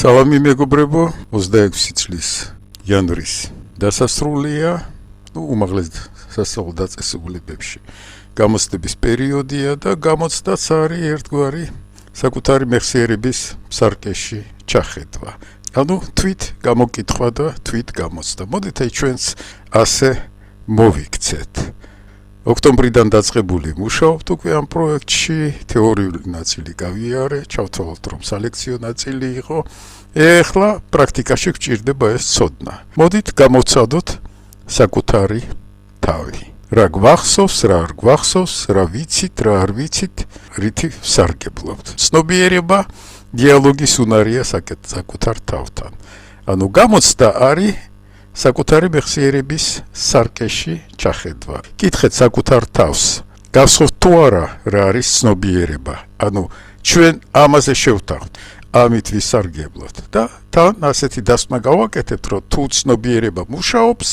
Salami მეგობრებო, 26 წლის იანვრის დასასრულია, უმაღლეს სასწავლო დაწესებულებებში გამოცდების პერიოდია და გამოცდაც არის ერთგვარი საკუთარი მეხსიერების სარკეში ჩახედვა. ანუ თვით გამოკითხვა და თვით გამოცდა. მოდით აი ჩვენც ასე მოვიქცეთ. ოქტომბრიდან დაწყებული მუშაობთ უკვე ამ პროექტში, თეორიული ნაწილი გავიარე, ჩავთვალოთ რომ სალექციო ნაწილი იყო. ეხლა პრაქტიკაში გვჭირდება ეს ცოდნა. მოდით გამოვცადოთ საკუთარი თავი. რა გვახსოვს, რა არ გვახსოვს, რა ვიცით, რა არ ვიცით, რითი ვსარგებლობთ. ცნობიერება დიალოგის უნარია საკუთარ თავთან. ანუ გამოცდა არის საკუთარი მეხსიერების სარკეში ჩახედვა. კითხეთ საკუთარ თავს. გახსოვთ თუ არა რა არის ცნობიერება? ანუ ჩვენ ამაზე შევთანხმდით. ამით ვისარგებლოთ და თან ასეთი დასკვნა გავაკეთებთ, რომ თუ ცნობიერება მუშაობს,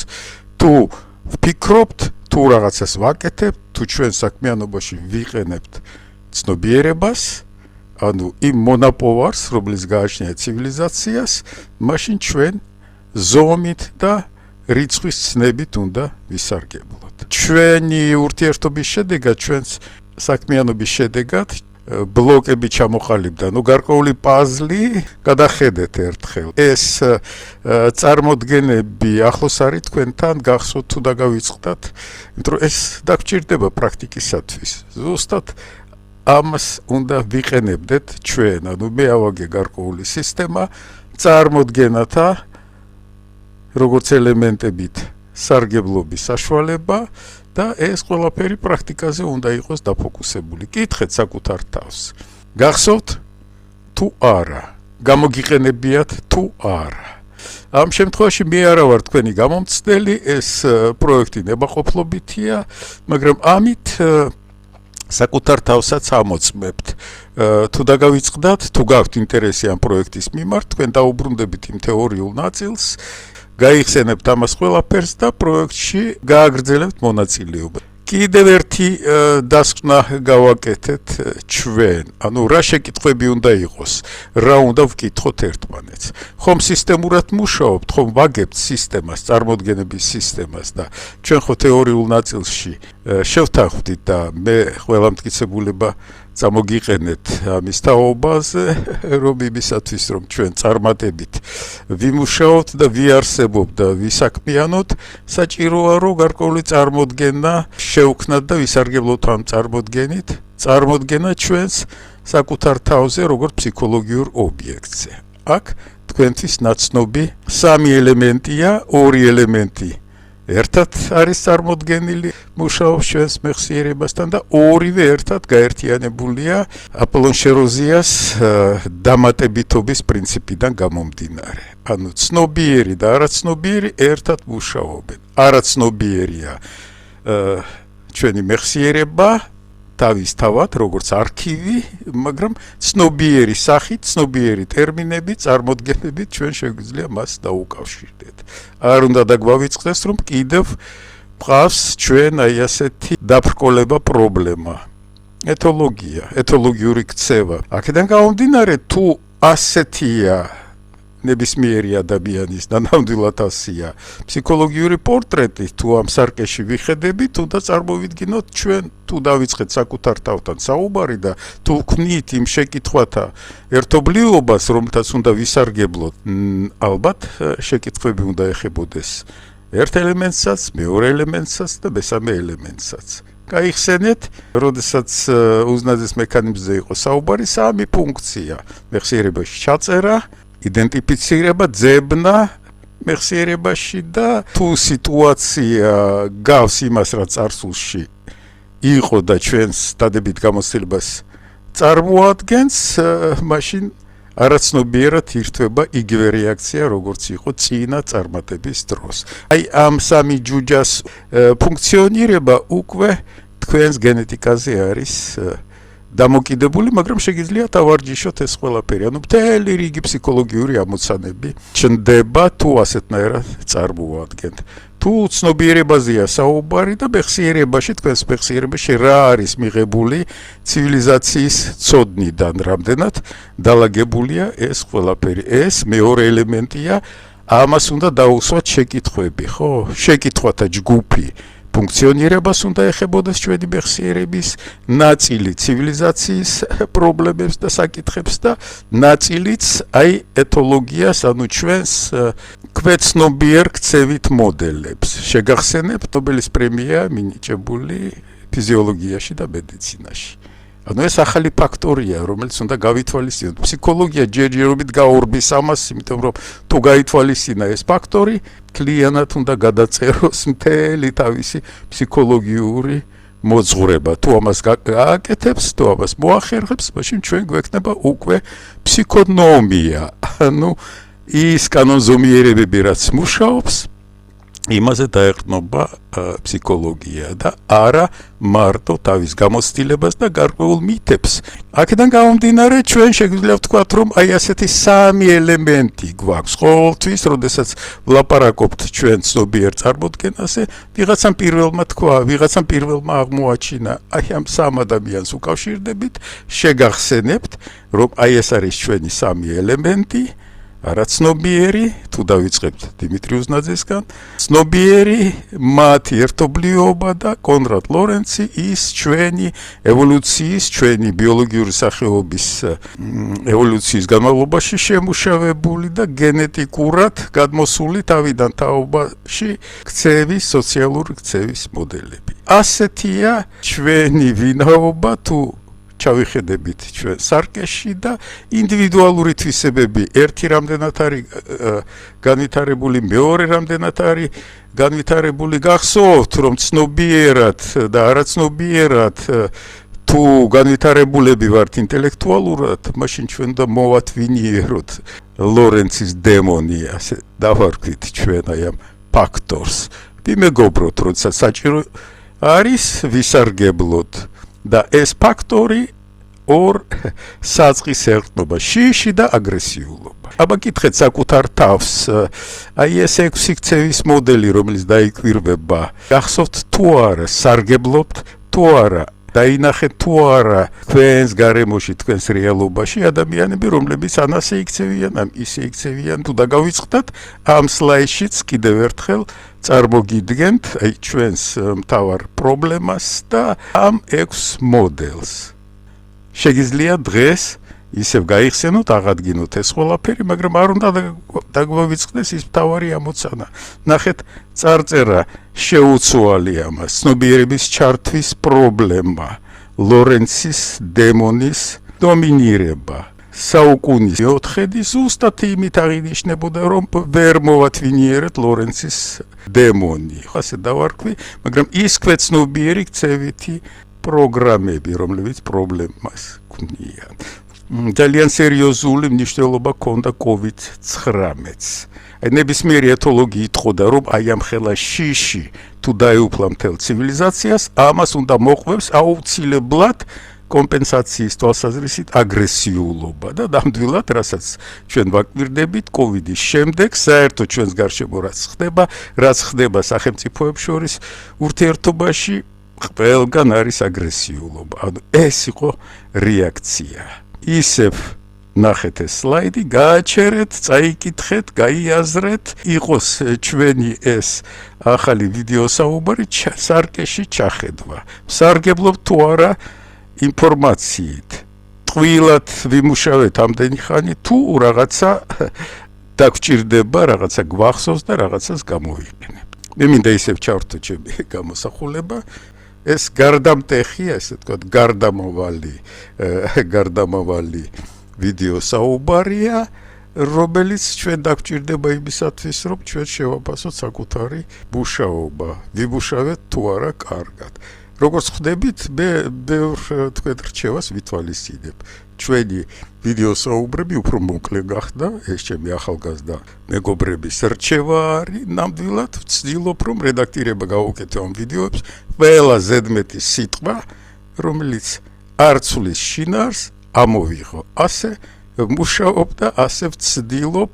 თუ ვფიქრობთ, თუ რაღაცას ვაკეთებთ, თუ ჩვენ საქმიანობაში ვიყენებთ ცნობიერებას, ანუ იმ მონაპოვარს, რომლის გააჩნია ცივილიზაციას, მაშინ ჩვენ ზომით და რიცხვის ცნებით უნდა ვისარგებლოთ. ჩვენი ურთიერთობის შედეგად, ჩვენს საქმიანობის შედეგად ბლოკები ჩამოყალიბდა, გარკვეული პაზლი გადახედეთ ერთხელ. ეს წარმოდგენები ახლოს არის თქვენთან, გახსოვთ თუ დაგავიწყდათ, იმიტომ რომ ეს დაგჭირდება პრაქტიკისათვის. ზუსტად ამას უნდა ვიყენებდეთ ჩვენ, ანუ მე ავაგე გარკვეული სისტემა, წარმოდგენათა როგორც ელემენტებით სარგებლობის საშუალება და ეს ყველაფერი პრაქტიკაზე უნდა იყოს დაფოკუსებული. კითხეთ საკუთარ თავს. გახსოვთ თუ არა? გამოგიყენებიათ თუ არა? ამ შემთხვევაში მე არა ვარ თქვენი გამომცდელი, ეს პროექტი ნებაყოფლობითია, მაგრამ ამით საკუთარ თავსაც ამოწმებთ. თუ დაგავიწყდათ, თუ გაქვთ ინტერესი ამ პროექტის მიმართ, თქვენ დაუბრუნდებით იმ თეორიულ ნაწილს, გაიხსენებთ ამას ყველაფერს და პროექტში გააგრძელებთ მონაწილეობა. კიდევ ერთი დასკვნა გავაკეთეთ ჩვენ. ანუ რა შეკითხვები უნდა იყოს, რა უნდა ვკითხოთ ერთმანეთს. ხომ სისტემურად მუშაობთ, ხომ ვაგებთ სისტემას, წარმოდგენების სისტემას და ჩვენ ხო თეორიულ ნაწილში შევთანხმდით და მე ყველა მტკიცებულება წამოგიყენეთ ამის თაობაზე, რომ იმისათვის, რომ ჩვენ წარმატებით ვიმუშაოთ და ვიარსებობ და ვისაქმიანოთ, საჭიროა რომ გარკვეული წარმოდგენა შევქმნათ და ვისარგებლოთ ამ წარმოდგენით, წარმოდგენა ჩვენს საკუთარ თავზე, როგორც ფსიქოლოგიურ ობიექტზე. აქ თქვენთვის ნაცნობი სამი ელემენტია, ორი ელემენტი ერთად არის წარმოდგენილი მუშაობს ჩვენს მეხსიერებასთან და ორივე ერთად გაერთიანებულია აპოლონ შეროზიას დამატებითობის პრინციპიდან გამომდინარე. ანუ ცნობიერი და არაცნობიერი ერთად მუშაობენ. არაცნობიერია ჩვენი მეხსიერება თავისთავად, როგორც არქივი, მაგრამ ცნობიერი სახით, ცნობიერი ტერმინები, წარმოდგენებით ჩვენ შეგვიძლია მას დაუკავშირდეთ. არ უნდა დაგვავიწყდეს, რომ კიდევ მყავს ჩვენ აი ასეთი დაბრკოლება პრობლემა. ეთოლოგია, ეთოლოგიური ქცევა. აქედან გამომდინარე, თუ ასეთია ნებისმიერი ადამიანის და ნამდვილად ასია ფსიქოლოგიური პორტრეტი, თუ ამ სარკეში ვიხედებით, უნდა წარმოვიდგინოთ ჩვენ, თუ დავიწყეთ საკუთარ თავთან საუბარი და თუ ვქმნით იმ შეკითხვათა ერთობლიობას, რომელთაც უნდა ვისარგებლოთ, ალბათ შეკითხვები უნდა ეხებოდეს ერთ ელემენტსაც, მეორე ელემენტსაც და მესამე ელემენტსაც. გაიხსენეთ, როდესაც უზნაძის მექანიზმზე იყო საუბარი, სამი ფუნქცია: მეხსიერებაში ჩაწერა, იდენტიფიცირება, ძებნა მეხსიერებაში და თუ სიტუაცია გავს იმას, რაც წარსულში იყო და ჩვენს დადებით გამოცდილებას წარმოადგენს, მაშინ არაცნობიერად ირთვება იგივე რეაქცია, როგორც იყო წინა წარმატების დროს. აი ამ სამი ჯუჯას ფუნქციონირება უკვე თქვენს გენეტიკაზე არის დამოკიდებული, მაგრამ შეგიძლიათ ავარჯიშოთ ეს ყველაფერი. ანუ მთელი რიგი ფსიქოლოგიური ამოცანები ჩნდება, თუ ასეთნაირად წარმოუადგენთ. თუ ცნობიერებაზეა საუბარი და მეხსიერებაში თქვენს მეხსიერებაში რა არის მიღებული ცივილიზაციის ცოდნიდან რამდენად დალაგებულია ეს ყველაფერი ეს მეორე ელემენტია ამას უნდა დაუსვათ შეკითხვები ხო შეკითხვათა ჯგუფი ფუნქციონირებას უნდა ეხებოდეს ჩვენი მეხსიერების ნაწილი ცივილიზაციის პრობლემებს და საკითხებს და ნაწილიც აი ეთოლოგიას ანუ ჩვენს კვეცნობიერ ქცევით მოდელებს შეგახსენებთ ნობელის პრემია მინიჭებული ფიზიოლოგიაში და მედიცინაში ანუ ეს ახალი ფაქტორია რომელიც უნდა გავითვალისწინოთ ფსიქოლოგია ჯერჯერობით გაურბის ამას იმიტომ რომ თუ გაითვალისწინა ეს ფაქტორი კლიანად უნდა გადაწეროს მთელი თავისი ფსიქოლოგიური მოძღვრება თუ ამას გააკეთებს თუ ამას მოახერხებს მაშინ ჩვენ გვექნება უკვე ფსიქონომია ანუ ის კანონზომიერებები რაც მუშაობს იმაზე დაეყრდნობა ფსიქოლოგია და არა მარტო თავის გამოცდილებას და გარკვეულ მითებს. აქედან გამომდინარე ჩვენ შეგვიძლია ვთქვათ რომ აი ასეთი სამი ელემენტი გვაქვს ყოველთვის, როდესაც ვლაპარაკობთ ჩვენ ცნობიერ წარმოდგენაზე, ვიღაცამ პირველმა თქვა, ვიღაცამ პირველმა აღმოაჩინა, აი ამ სამ ადამიანს უკავშირდებით, შეგახსენებთ, რომ აი ეს არის ჩვენი სამი ელემენტი. არა ცნობიერი, თუ დავიწყებთ დიმიტრი უზნაძესგან, ცნობიერი მათი ერთობლიობა და კონრად ლორენცი ის ჩვენი ევოლუციის, ჩვენი ბიოლოგიური სახეობის ევოლუციის განმავლობაში შემუშავებული და გენეტიკურად გადმოსული თავიდან თაობაში ქცევის, სოციალური ქცევის მოდელები. ასეთია ჩვენი ვინაობა თუ ჩავიხედებით ჩვენ სარკეში და ინდივიდუალური თვისებები ერთი რამდენად არის განვითარებული მეორე რამდენად არის განვითარებული გახსოვთ რომ ცნობიერად და არაცნობიერად თუ განვითარებულები ვართ ინტელექტუალურად მაშინ ჩვენ უნდა მოვათვინიეროთ ლორენცის დემონი ასე დავარქვით ჩვენ აი ამ ფაქტორს ვიმეგობროთ როცა საჭირო არის ვისარგებლოთ და ეს ფაქტორი ორ საწყის ერტყმობა შიში და აგრესიულობა. აბა კითხეთ საკუთარ თავს, აი ეს 6 ქცევის მოდელი, რომელიც დაიკვირვება, გახსოვთ თუ არა, სარგებლობთ თუ არა, დაინახეთ თუ არა თქვენს გარემოში, თქვენს რეალობაში ადამიანები, რომლებიც ანასე იქცევიან, ამ ისე იქცევიან, თუ დაგავიწყდათ ამ სლაიდშიც კიდევ ერთხელ წარმოგიდგენთ აი ჩვენს მთავარ პრობლემას და ამ 6 მოდელს. შეგიძლია დღეს ისევ გაიხსენოთ, აღადგინოთ ეს ყველაფერი, მაგრამ არ უნდა დაგვავიწყდეს ის მთავარი ამოცანა. ნახეთ, წარწერა შეუცვალი ამას, ცნობიერების ჩართვის პრობლემა, ლორენცის დემონის დომინირება. საუკუნის 4-დი ზუსტად იმით აღინიშნებოდა, რომ ვერ მოვათვინიერეთ ლორენცის დემონი. ასე დავარქვი, მაგრამ ის კვეცნობიერი ქცევითი პროგრამები, რომლებიც პრობლემას ქმნიან. ძალიან სერიოზული მნიშვნელობა ჰქონდა COVID-19-ს. აი ნებისმიერი ეთოლოგი იტყოდა, რომ აი ამ ხელა შიში თუ დაეუფლა მთელ ცივილიზაციას, ამას უნდა მოყვებს აუცილებლად კომპენსაციის თვალსაზრისით აგრესიულობა და ნამდვილად, რასაც ჩვენ ვაკვირდებით COVID-ის შემდეგ, საერთოდ ჩვენს გარშემო რაც ხდება სახელმწიფოებს შორის ურთიერთობაში, ყველგან არის აგრესიულობა. ანუ ეს იყო რეაქცია. ისევ ნახეთ ეს სლაიდი, გააჩერეთ, წაიკითხეთ, გაიაზრეთ, იყოს ჩვენი ეს ახალი ვიდეო საუბარი სარკეში ჩახედვა. სარგებლობთ თუ არა ინფორმაციით. ტყუილად ვიმუშავეთ ამდენი ხანი, თუ რაღაცა დაგჭირდება, რაღაცა გვახსოვს და რაღაცას გამოვიყენებთ. მე მინდა ისევ ჩავრთო ჩემი გამოსახულება. ეს გარდამტეხია, ესე ვთქვათ, გარდამავალი ვიდეო საუბარია, რომელიც ჩვენ დაგჭირდება იმისათვის, რომ ჩვენ შევაფასოთ საკუთარი მუშაობა, ვიმუშავეთ თუ არა კარგად. როგორც ხვდებით, მე ბევრ თქვენ რჩევას ვითვალისწინებ. ჩვენი ვიდეო საუბრები უფრო მოკლე გახდა, ეს ჩემი ახალგაზრდა მეგობრების რჩევა არის, ნამდვილად ვცდილობ, რომ რედაქტირება გავუკეთო ამ ვიდეოებს, ყველა ზედმეტი სიტყვა, რომელიც არ ცვლის შინაარს, ამოვიღო. ასე მუშაობ და ასე ვცდილობ,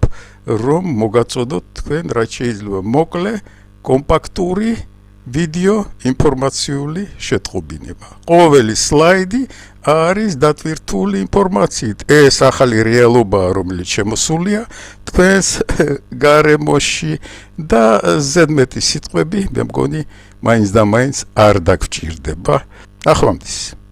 რომ მოგაწოდოთ თქვენ რაც შეიძლება მოკლე, კომპაქტური ვიდეო ინფორმაციული შეტყობინება. ყოველი სლაიდი არის დატვირთული ინფორმაციით. ეს ახალი რეალობაა, რომელიც შემოსულია თქვენს გარემოში და ზედმეტი სიტყვები, მე მგონი, მაინც და მაინც არ დაგჭირდება. ახლამდის.